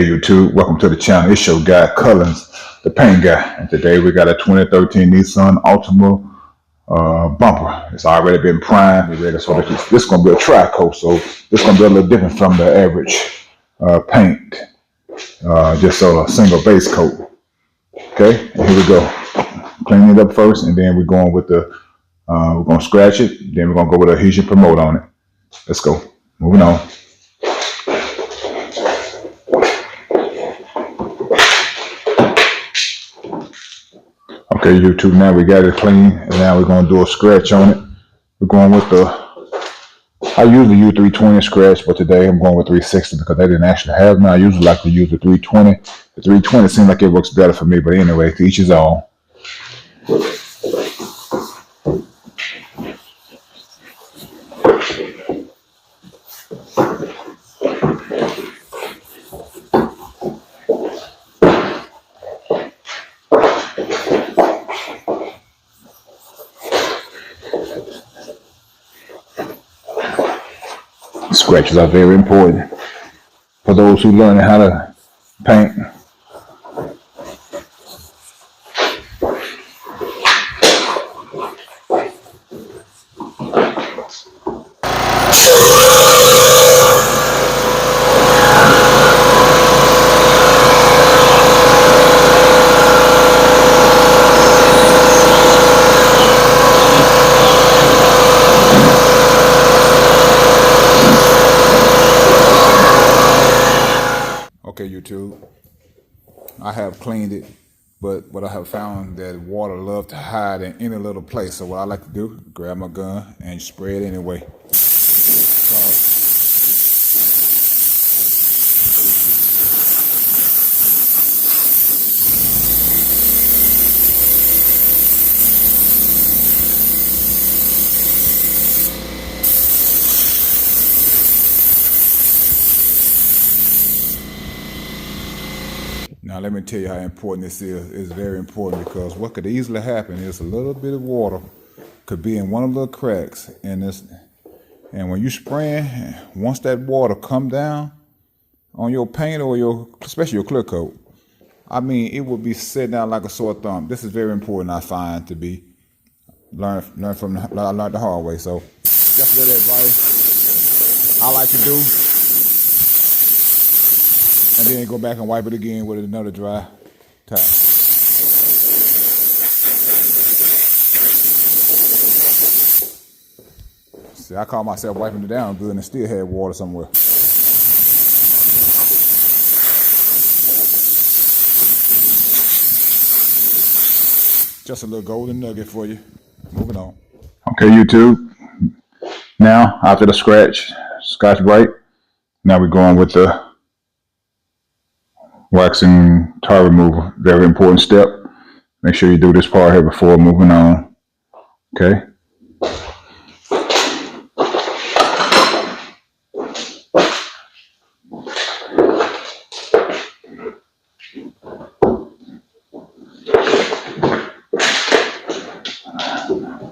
Hey YouTube, welcome to the channel. It's your guy Cullins, the paint guy, and today we got a 2013 Nissan Altima bumper. It's already been primed. We're ready. So this is going to be a Tricoat, so this is going to be a little different from the average paint, just a single base coat. Okay, and here we go. Clean it up first, and then we're going with the we're going to scratch it. Then we're going to go with adhesion promote on it. Let's go. Moving on. Okay, YouTube, now we got it clean, and now we're going to do a scratch on it. We're going with I usually use 320 scratch, but today I'm going with 360 because they didn't actually have me. I usually like to use the 320. The 320 seems like it works better for me, but anyway, to each his own. Scratches are very important for those who learn how to paint. Okay, YouTube, I have cleaned it, but what I have found that water loves to hide in any little place. So what I like to do, grab my gun and spray it anyway. Now let me tell you how important this is. It's very important because what could easily happen is a little bit of water could be in one of the cracks in this, and when you spraying, once that water come down on your paint or especially your clear coat, I mean it will be sitting out like a sore thumb. This is very important, I find, to be learn from the hard way. So just a little advice I like to do. And then go back and wipe it again with another dry towel. See, I caught myself wiping it down good and still had water somewhere. Just a little golden nugget for you. Moving on. Okay, YouTube. Now, after the Scotch Brite, now we're going with the waxing tar remover. Very important step. Make sure you do this part here before moving on. Okay.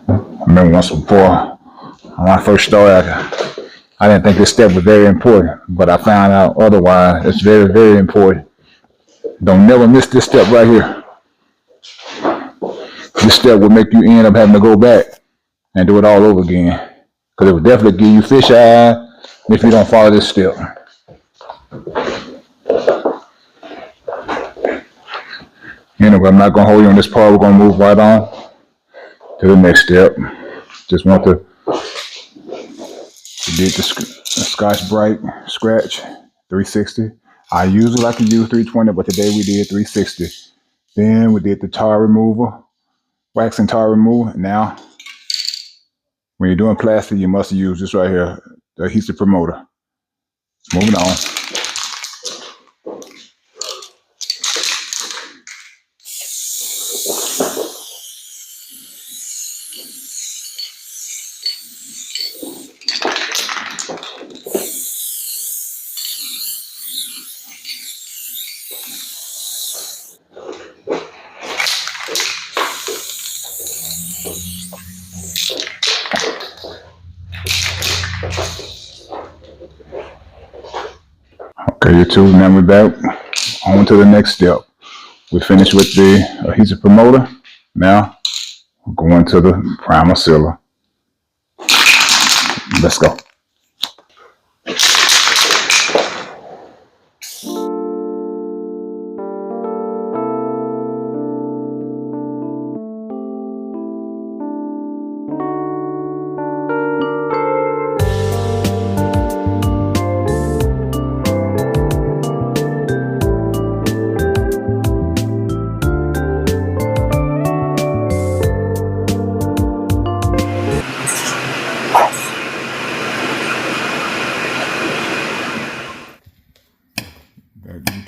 I remember once before, when I first started, I didn't think this step was very important, but I found out otherwise. It's very, very important. Don't never miss this step right here. This step will make you end up having to go back and do it all over again. Because it will definitely give you fish eye if you don't follow this step. Anyway, I'm not going to hold you on this part. We're going to move right on to the next step. Just want to get the Scotch Brite scratch 360. I usually like to use 320, but today we did 360. Then we did the tar remover, waxing tar remover. Now, when you're doing plastic, you must use this right here, the adhesive promoter. Moving on. Okay, YouTube, now we're back. on to the next step. We finished with the adhesive promoter. Now we're going to the primer sealer. Let's go.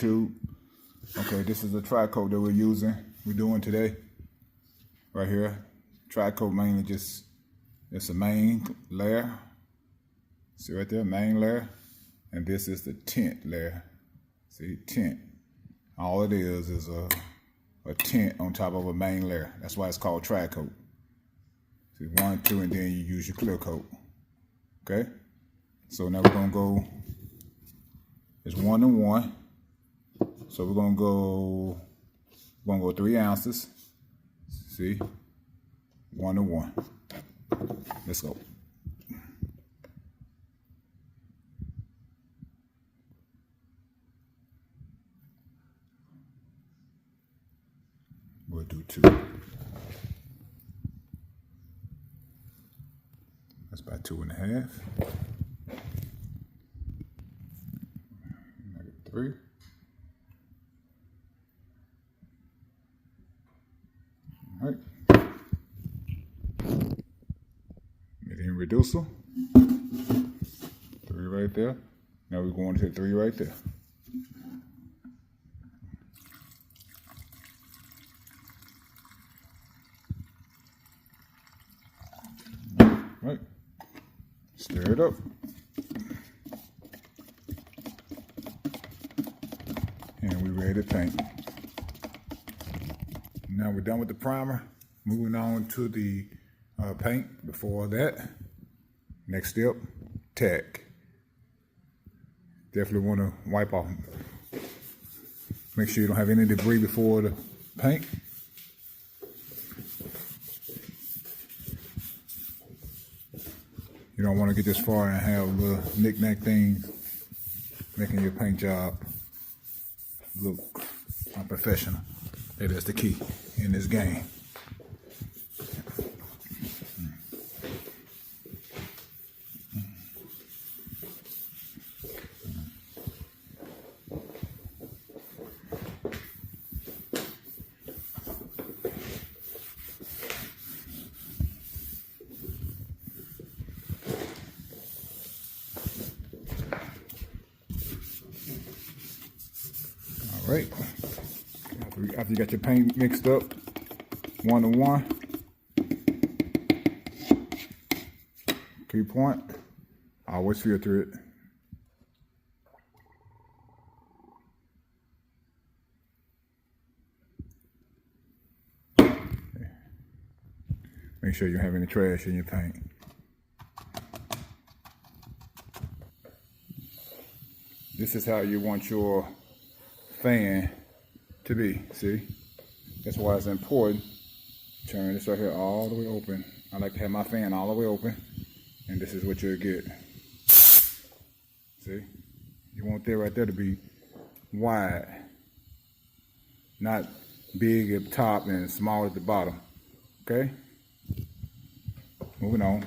YouTube. Okay, this is the Tricoat that we're doing today. Right here. Tricoat mainly it's a main layer. See right there, main layer. And this is the tint layer. See, tint. All it is a tint on top of a main layer. That's why it's called Tricoat. See, 1, 2, and then you use your clear coat. Okay? So now we're gonna go, it's 1 to 1. So we're gonna go 3 ounces. See, 1 to 1. Let's go. We'll do 2. That's about 2.5. 3. All right. Medium reducer. 3 right there. Now we're going to 3 right there. Right. Stir it up. And we're ready to paint. Now we're done with the primer. Moving on to the paint. Before that, next step, tack. Definitely want to wipe off. Make sure you don't have any debris before the paint. You don't want to get this far and have little knick-knack things making your paint job look unprofessional. That is the key in this game. All right. After you got your paint mixed up, 1 to 1. Key point. Always filter it. Make sure you don't have any trash in your paint. This is how you want your fan to be, see? That's why it's important. Turn this right here all the way open. I like to have my fan all the way open, and this is what you'll get. See? You want that right there to be wide, not big at the top and small at the bottom, okay? Moving on.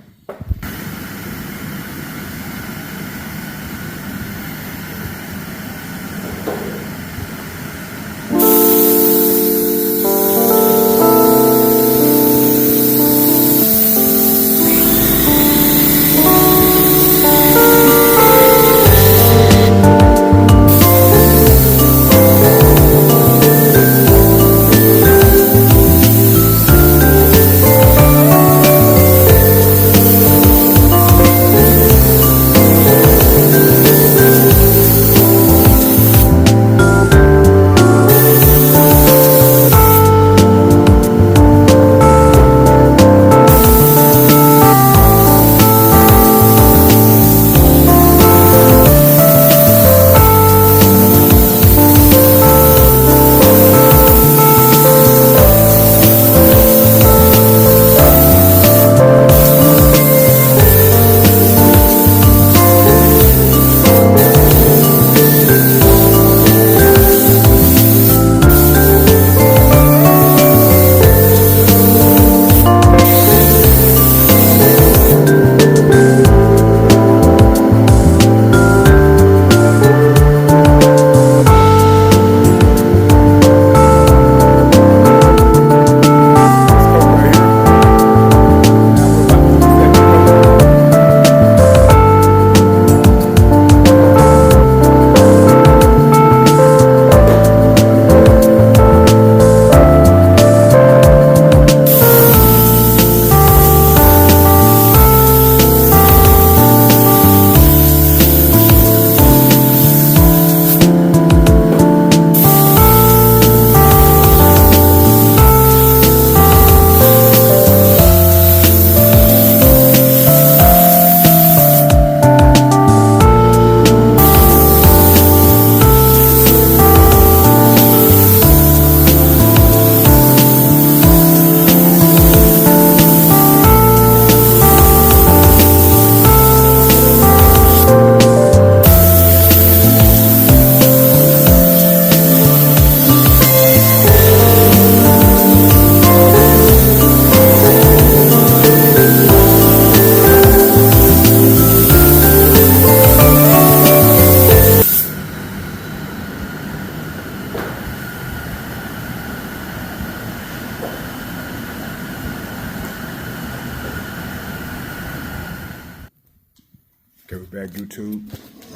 Back YouTube.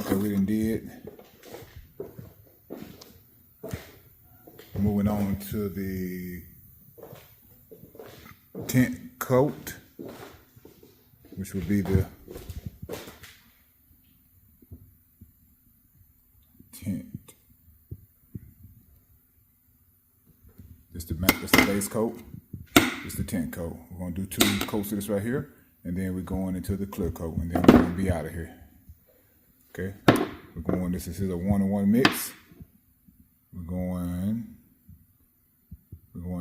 Okay, we done did. Moving on to the tint coat, which would be the tint. This the base coat. This the tint coat. We're gonna do 2 coats of this right here, and then we're going into the clear coat, and then we're gonna be out of here. Okay, we're going. This is a 1-to-1 mix. We're going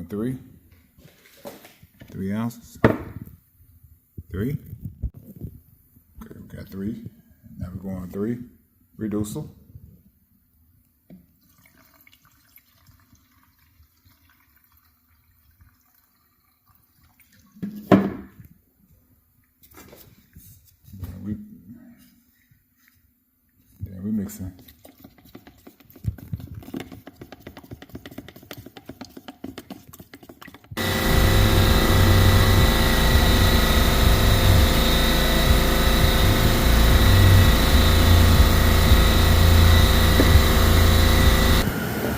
3 ounces. 3. Okay, we got 3. Now we're going 3 reducer. Then we're mixing.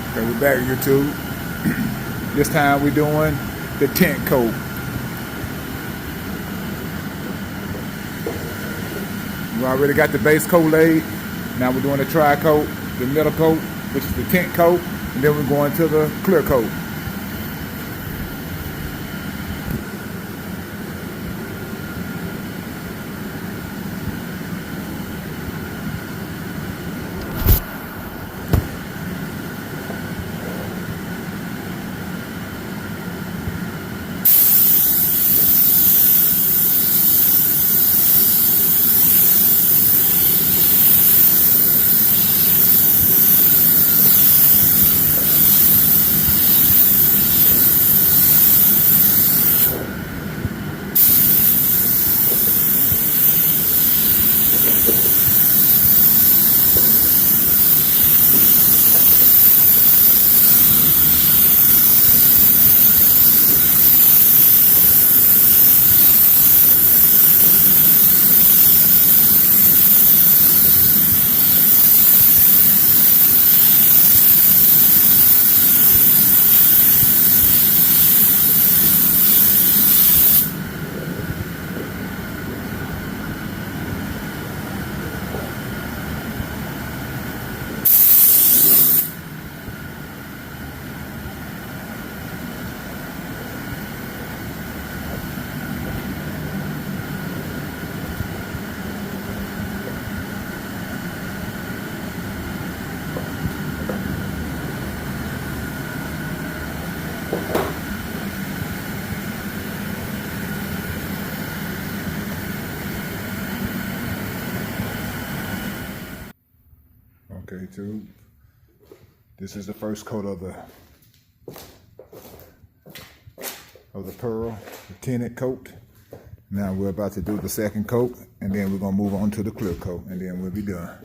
Okay, we're back YouTube. This time we're doing the tint coat. We already got the base coat laid. Now we're doing the Tricoat, the middle coat, which is the tint coat, and then we're going to the clear coat. Okay, too. This is the first coat of the pearl, the tinted coat. Now we're about to do the second coat, and then we're gonna move on to the clear coat, and then we'll be done.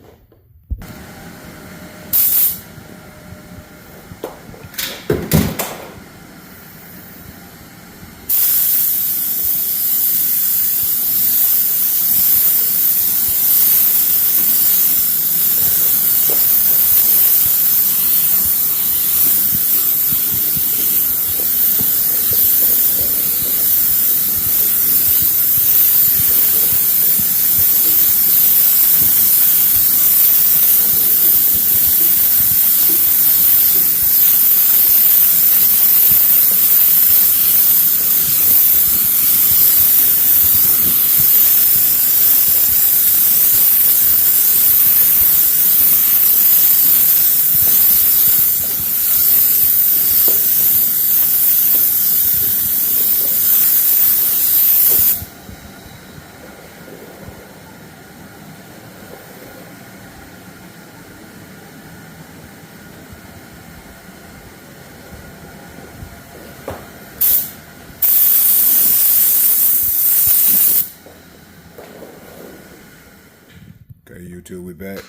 Okay, YouTube, we're back.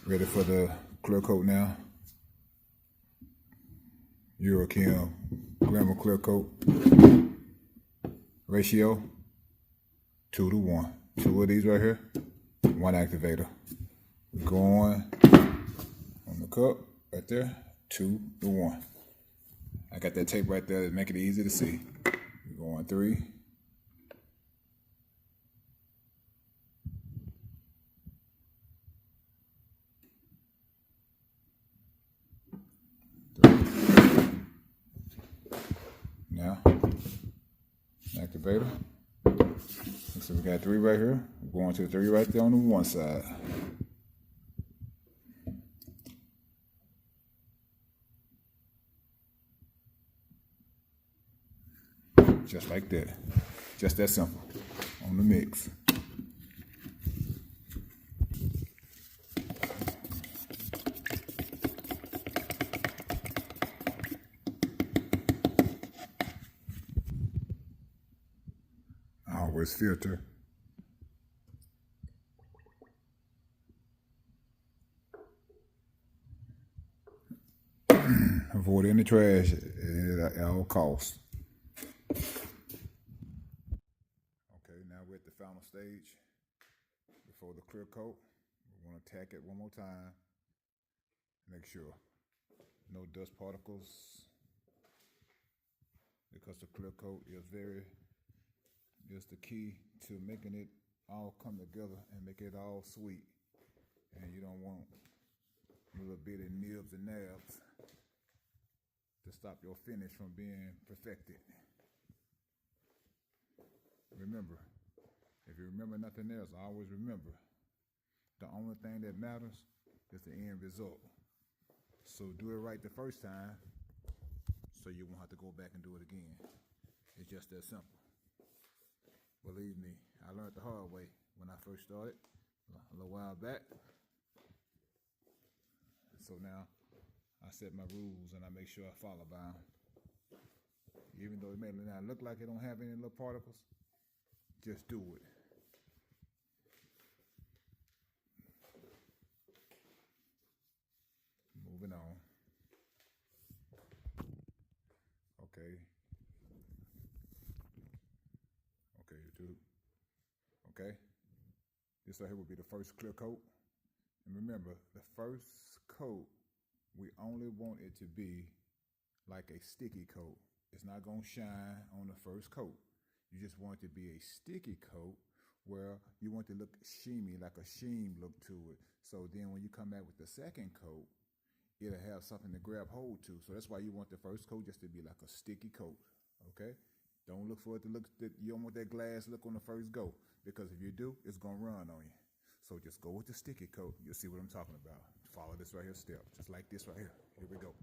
Ready for the clear coat now. Eurochem Glamour clear coat. Ratio 2 to 1. 2 of these right here. 1 one activator. Going on the cup right there, 2 to 1. I got that tape right there to make it easy to see. Going 3. 3. Now, activator. So we got 3 right here. We're going to 3 right there on the one side. Just like that. Just that simple. On the mix. I always filter. Avoid any trash at all costs. Okay, now we're at the final stage. Before the clear coat, we want to tack it one more time. Make sure no dust particles, because the clear coat is the key to making it all come together and make it all sweet. And you don't want little bitty nibs and nabs to stop your finish from being perfected. Remember, if you remember nothing else, always remember, the only thing that matters is the end result. So do it right the first time, so you won't have to go back and do it again. It's just that simple. Believe me, I learned the hard way when I first started a little while back. So now I set my rules and I make sure I follow by them. Even though it may not look like it don't have any little particles, just do it. Moving on. Okay. Okay, YouTube. Okay. This right here will be the first clear coat. And remember, the first coat, we only want it to be like a sticky coat. It's not going to shine on the first coat. You just want it to be a sticky coat where you want it to look sheeny, like a sheen look to it. So then when you come back with the second coat, it'll have something to grab hold to. So that's why you want the first coat just to be like a sticky coat, okay? Don't look for it to look, you don't want that glass look on the first go, because if you do, it's gonna run on you. So just go with the sticky coat. You'll see what I'm talking about. Follow this right here step, just like this right here. Here we go.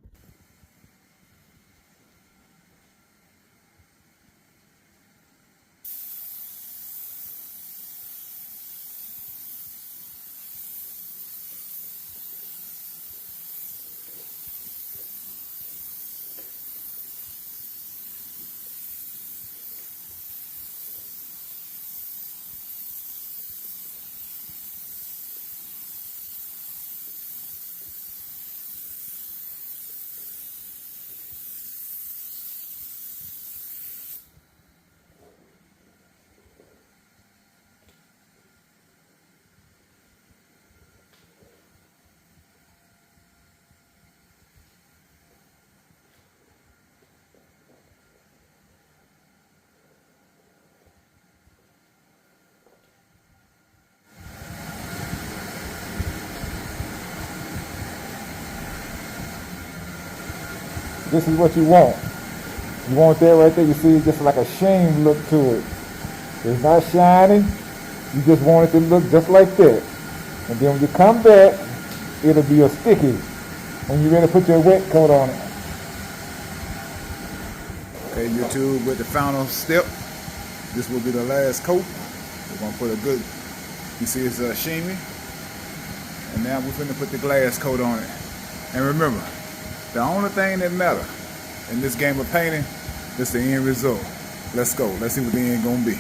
This is what you want. You want that right there. You see it's just like a sheen look to it. It's not shiny. You just want it to look just like that. And then when you come back, it'll be a sticky when you're ready to put your wet coat on it. Okay, YouTube, with the final step, this will be the last coat. We're going to put a good, you see it's shiny. And now we're going to put the glass coat on it. And remember, the only thing that matters in this game of painting is the end result. Let's go. Let's see what the end gonna be.